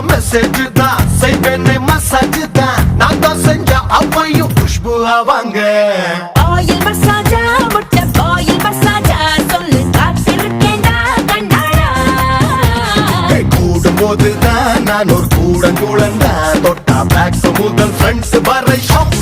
message தான் செய்வேனே massage தான் நான் தான் செஞ்ச அவ்வையும் குஷ்பு ஆவாங்க ஆயில் மசாஜா முட்டை ஆயில் மசாஜா சொல்லு காத்திருக்கேன்டா கண்ணாடா கூடும் போதுதான் நான் ஒரு கூடங்குழந்தான் தொட்டா பேக் முதல் ஃப்ரெண்ட்ஸ் வரை ஷாப்